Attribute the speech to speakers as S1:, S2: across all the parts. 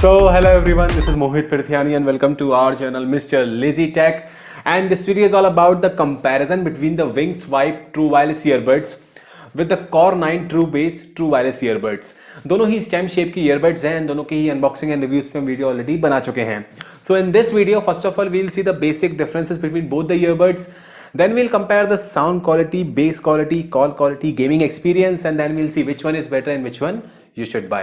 S1: So hello everyone, this is Mohit Pirthiani and welcome to our channel Mr. Lazy Tech, and this video is all about the comparison between the Wing Swipe True Wireless Earbuds with the Core 9 True Bass True Wireless Earbuds. दोनों ही stem shape की earbuds हैं and दोनों की ही unboxing and reviews पे video already बना चुके हैं. So in this video first of all we'll see the basic differences between both the earbuds. Then we'll compare the sound quality, bass quality, call quality, gaming experience, and then we'll see which one is better and which one you should buy.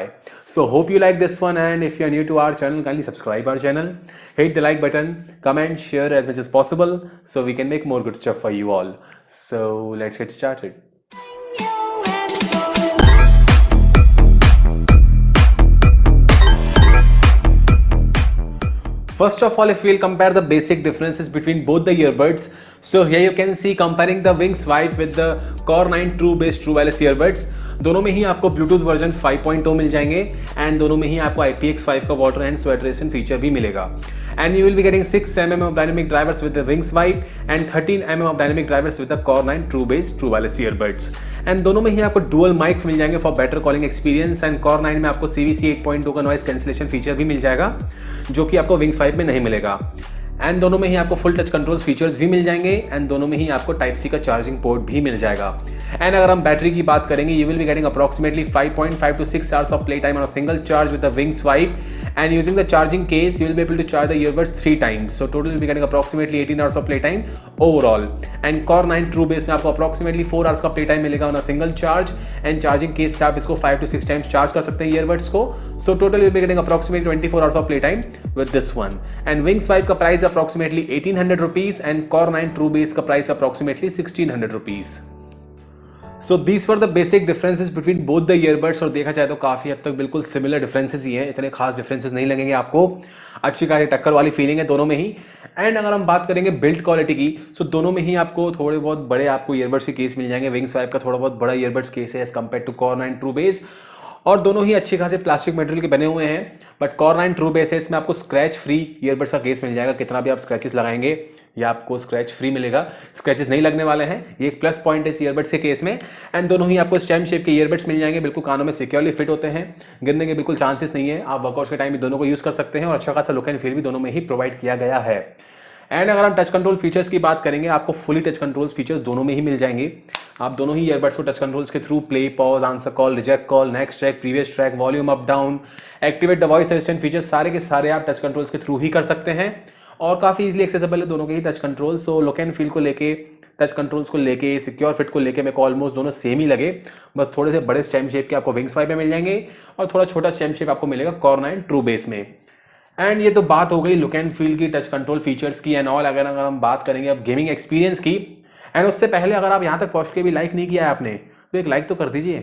S1: So hope you like this one, and if you are new to our channel, kindly subscribe our channel, hit the like button, comment, share as much as possible so we can make more good stuff for you all. So let's get started. First of all, if we'll compare the basic differences between both the earbuds, so here you can see comparing the Wing Swipe with the Core 9 True Bass True Wireless Earbuds. दोनों में ही आपको Bluetooth version 5.0 मिल जाएंगे and दोनों में ही आपको IPX5 का water and sweat resistant feature भी मिलेगा. And you will be getting 6 mm of dynamic drivers with the Wing Swipe and 13 mm of dynamic drivers with the Core 9 True Bass True Wireless Earbuds. And दोनों में ही आपको dual mic मिल जाएंगे for better calling experience, and Core 9 में आपको CVC 8.2 का noise cancellation feature भी मिल जाएगा जो कि आपको Wing Swipe में नहीं मिलेगा. एंड दोनों में ही आपको फुल टच कंट्रोल्स फीचर्स भी मिल जाएंगे एंड दोनों में ही आपको टाइप सी का चार्जिंग पोर्ट भी मिल जाएगा. एंड अगर हम बैटरी की बात करेंगे, you will be getting approximately 5.5 to 6 hours of play time on a single charge with the Wing Swipe, and using the charging case you will be able to charge the earbuds 3 times, so total will be getting approximately 18 hours of play time overall. And Core 9 True Bass में आपको approximately 4 hours का play time मिलेगा on a single charge, and charging case से आप इसको 5 to 6 times charge कर सकते हैं earbuds को, so total you will be getting approximately 24 hours of play time with this one. And Wing Swipe का price approximately 1800 rupees and Core 9 True Bass का price approximately 1600 rupees. So these were the basic differences between both the earbuds, और देखा जाए तो काफी हद तक बिल्कुल सिमिलर डिफरेंसेस ही हैं, इतने खास डिफरेंसेस नहीं लगेंगे आपको, अच्छी खासी टक्कर वाली फीलिंग है दोनों में ही. एंड अगर हम बात करेंगे बिल्ड क्वालिटी की, सो दोनों में ही आपको थोड़े बहुत बड़े आपको ईयरबड्स के केस मिल जाएंगे. विंग स्वाइप का थोड़ा बहुत बड़ा ईयरबड्स केस है as compare to Core 9 True Bass, और दोनों ही अच्छे खासे प्लास्टिक मटेरियल के बने हुए हैं. बट Core 9 True Bass है, इसमें आपको स्क्रैच फ्री ईयरबड्स का केस मिल जाएगा. कितना भी आप स्क्रैचेस लगाएंगे या आपको स्क्रैच फ्री मिलेगा, स्क्रैचेस नहीं लगने वाले हैं. ये एक प्लस पॉइंट है इस ईयरबड्स के केस में. एंड दोनों ही आपको स्टेम शेप के ईयरबड्स मिल जाएंगे, बिल्कुल कानों में सिक्योरली फिट होते हैं, गिरने के बिल्कुल चांसेस नहीं है. आप वर्कआउट के टाइम भी दोनों को यूज कर सकते हैं और अच्छा खासा लुक एंड फील भी दोनों में ही प्रोवाइड किया गया है. एंड अगर हम टच कंट्रोल फीचर्स की बात करेंगे, आपको फुली टच कंट्रोल्स फीचर्स दोनों में ही मिल जाएंगे. आप दोनों ही ईयरबड्स को टच कंट्रोल्स के through play, pause, answer call, reject call, next track, previous track, volume up down, activate the voice assistant features सारे के सारे आप टच कंट्रोल्स के थ्रू ही कर सकते हैं और काफी इजीली एक्सेसिबल है दोनों के ही touch control. So look and feel को लेके, टच कंट्रोल्स को लेके, सिक्योर फिट को लेके मेरे को ऑलमोस्ट दोनों सेम ही लगे. बस थोड़े से बड़े स्टेम शेप के आपको विंग स्वाइप में मिल जाएंगे और थोड़ा छोटा स्टेम शेप आपको मिलेगा Core 9 True Bass में. एंड ये तो बात हो गई लुक एंड फील की, टच कंट्रोल फीचर्स की एंड ऑल. अगर हम बात करेंगे अब गेमिंग एक्सपीरियंस की, एंड उससे पहले अगर आप यहां तक पहुंच के भी लाइक नहीं किया है आपने, तो एक लाइक तो कर दीजिए,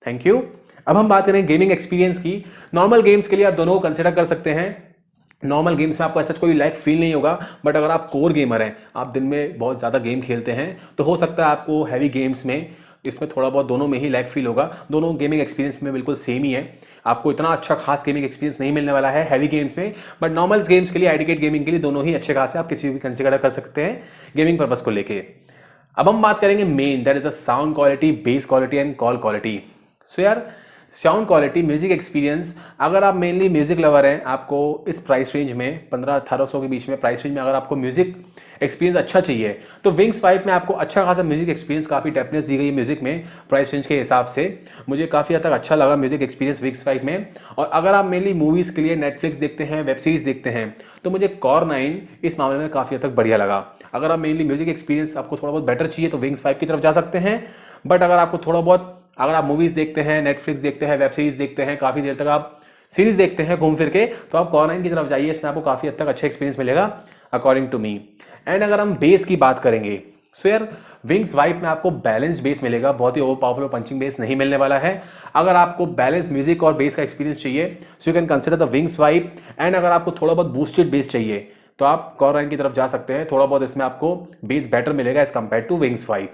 S1: थैंक यू. अब हम बात करें गेमिंग एक्सपीरियंस की. नॉर्मल गेम्स के लिए आप दोनों को कंसिडर कर सकते हैं. नॉर्मल गेम्स में आपको ऐसा कोई लैग फील नहीं होगा, बट अगर आप कोर गेमर हैं, आप दिन में बहुत ज्यादा गेम खेलते हैं, तो हो सकता है आपको हैवी गेम्स में इसमें थोड़ा बहुत दोनों में ही लैग फील होगा. दोनों गेमिंग एक्सपीरियंस में बिल्कुल सेम ही है. आपको इतना अच्छा खास गेमिंग एक्सपीरियंस नहीं मिलने वाला है हैवी गेम्स में, बट नॉर्मल गेम्स के लिए, एडिकेट गेमिंग के लिए दोनों ही अच्छे खासे आप किसी भी कंसिडर कर सकते हैं गेमिंग पर्पस को लेके. अब हम बात करेंगे main, that is the sound quality, base quality and call quality. So यार साउंड क्वालिटी, म्यूजिक एक्सपीरियंस, अगर आप मेनली म्यूजिक लवर हैं, आपको इस प्राइस रेंज में 1500-1800 के बीच में प्राइस रेंज में अगर आपको म्यूजिक एक्सपीरियंस अच्छा चाहिए, तो विंग स्वाइप में आपको अच्छा खासा म्यूजिक एक्सपीरियंस, काफी डेप्थनेस दी गई है म्यूजिक में प्राइस रेंज के हिसाब से. मुझे काफी हद तक अच्छा लगा म्यूजिक एक्सपीरियंस विंग स्वाइप में. और अगर आप मेनली मूवीज के लिए नेटफ्लिक्स देखते हैं, वेब सीरीज देखते हैं, तो मुझे Core 9 इस मामले में काफी हद तक बढ़िया लगा. अगर आप मेनली म्यूजिक एक्सपीरियंस आपको थोड़ा बहुत बेटर चाहिए तो विंग स्वाइप की तरफ जा सकते हैं. बट अगर आपको थोड़ा बहुत, अगर आप मूवीज देखते हैं, नेटफ्लिक्स देखते हैं, वेब सीरीज देखते हैं, काफी देर तक आप सीरीज देखते हैं घूम फिर के, तो आप Core 9 की तरफ जाइए. इसमें आपको काफी हद तक अच्छा एक्सपीरियंस मिलेगा अकॉर्डिंग टू मी. एंड अगर हम बेस की बात करेंगे, सो यार विंग स्वाइप में आपको बैलेंस बेस मिलेगा, बहुत ही ओवर पावरफुल पंचिंग बेस नहीं मिलने वाला है. अगर आपको बैलेंस म्यूजिक और बेस का एक्सपीरियंस चाहिए, so you can consider the wing swipe. And अगर आपको थोड़ा बहुत बूस्टेड बेस चाहिए, तो आप Core 9 की तरफ जा सकते हैं. थोड़ा बहुत इसमें आपको बेस बेटर मिलेगा as compare to wing swipe.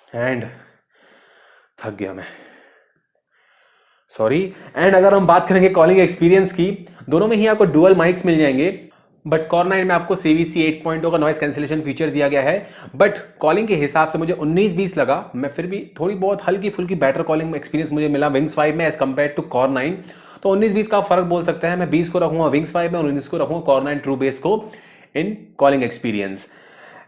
S1: And थक गया मैं, सॉरी. एंड अगर हम बात करेंगे कॉलिंग एक्सपीरियंस की, दोनों में ही आपको डुअल माइक्स मिल जाएंगे. बट Core 9 में आपको CVC 8.0 का नॉइस कैंसिलेशन फीचर दिया गया है. बट कॉलिंग के हिसाब से मुझे 19-20 लगा. मैं फिर भी थोड़ी बहुत हल्की फुल्की बेटर कॉलिंग एक्सपीरियंस मुझे मिला विंग स्वाइप में एज कंपेयर टू Core 9. तो 19-20 का फर्क बोल सकते हैं। मैं 20 को रखूंगा विंग्स 5 में और 19 को रखूंगा Core 9 ट्रू बेस को इन कॉलिंग एक्सपीरियंस।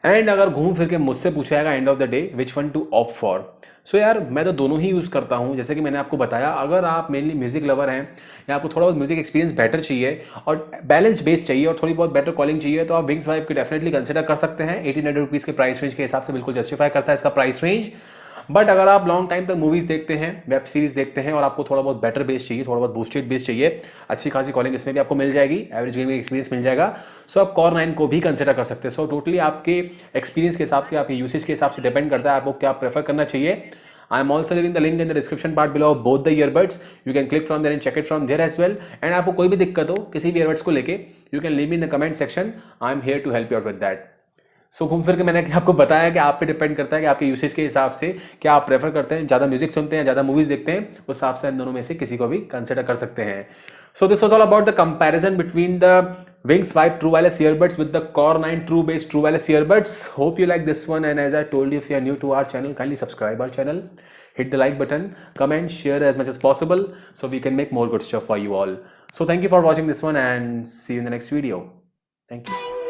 S1: एंड अगर घूम फिर के मुझसे पूछा जाएगा end of the day which one to opt for, so यार मैं तो दोनों ही यूज़ करता हूँ। जैसे कि मैंने आपको बताया, अगर आप मेनली म्यूजिक लवर हैं या आपको थोड़ा बहुत म्यूजिक एक्सपीरियंस बेटर चाहिए और बैलेंस बेस चाहिए और थोड़ी बहुत बेटर कॉलिंग चाहिए, तो आप विंग्स 5 की डेफिनेटली कंसिडर कर सकते हैं। 1800 रुपीज़ के प्राइस रेंज के हिसाब से बिल्कुल जस्टिफाई करता है इसका प्राइस रेंज। बट अगर आप लॉन्ग टाइम तक मूवीज देखते हैं, वेब सीरीज देखते हैं और आपको थोड़ा बहुत बेटर बेस चाहिए, थोड़ा बहुत बूस्टेड बेस चाहिए, अच्छी खासी कॉलिंग इसमें भी आपको मिल जाएगी, एवरेज गेमिंग एक्सपीरियंस मिल जाएगा, सो आप Core 9 को भी कंसिडर कर सकते हैं। सो टोटली आपके एक्सपीरियंस के हिसाब से, आपके यूसेज के हिसाब से डिपेंड करता है आपको क्या प्रेफर करना चाहिए। I am also leaving the link in the description part below of both the earbuds. You can click from there and check it from there as well. And आपको कोई भी दिक्कत हो किसी भी earbuds को लेके, you can leave me in the comment section. I am here to help you out with that. सो घूम फिर के मैंने आपको बताया कि आप पे डिपेंड करता है कि आपके यूसेज के हिसाब से क्या आप प्रेफर करते हैं, ज़्यादा म्यूजिक सुनते हैं, ज़्यादा मूवीज देखते हैं, उस हिसाब से इन दोनों में से किसी को भी कंसिडर कर सकते हैं। So this was all about the comparison between the Wings 5 True Wireless earbuds with the Core 9 True Base True Wireless earbuds. Hope you like this one, and as I told you, if you are new to our channel, kindly subscribe our channel, hit the like button, comment, share as much as possible so we can make more good stuff for you all. So thank you for watching this one and see you in the next video. Thank you.